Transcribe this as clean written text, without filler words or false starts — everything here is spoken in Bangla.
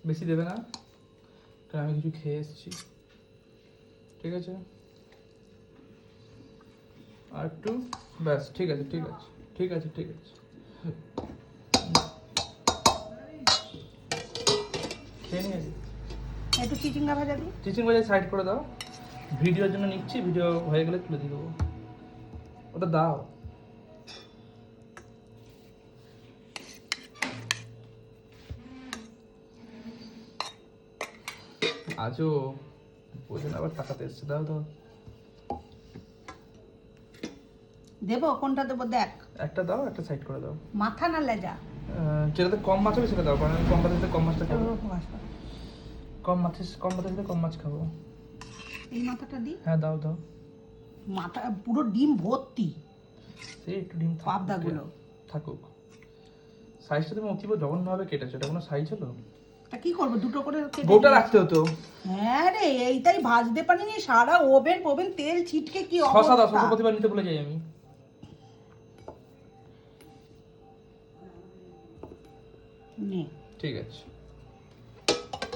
বেশি দেবে না, কারণ আমি কিছু খেয়ে এসেছি। ঠিক আছে, আর একটু, ব্যাস। ঠিক আছে ঠিক আছে ঠিক আছে ঠিক আছে, খেয়ে নিয়ে একটু চিচিঙ্গা ভাজা দিই। চিচিং বাজার সাইড করে দাও, ভিডিওর জন্য নিচ্ছি, ভিডিও হয়ে গেলে তুলে দিয়ে দেবো। ওটা দাও। আজও বোঝেন আবার টাকাতে এসছে, দাও দাও। দেবো কোনটা দেবো দেখ। একটা দাও, একটা সাইড করে দাও। মাথা না লেজা? যেটাতে কম মাছ হবে সেটা দাও, কারণ আমি কম মাছের সাথে কম মাছটা খাবো। ও, আচ্ছা। কম মাছের সাথে কম মাছ খাবো। এই মাথাটা দিই। হ্যাঁ দাও দাও। মাথা পুরো ডিম ভর্তি, সেই একটু ডিম পাবদাগুলো। থাকুক। সাইজটা তুমি অতীব জঘন্যভাবে কেটেছো, এটা কোনো সাইজ হলো? তা কি করবো, দুটো করে কেটে গোটা দিই। রাখতে হতো। হ্যাঁ রে, এইটাই ভাজতে পারিনি, সারা ওভেন তেল ছিটকে কি শশা দাও, অবস্থা। শশা প্রতিবার নিতে ভুলে যাই আমি। নে। ঠিক আছে।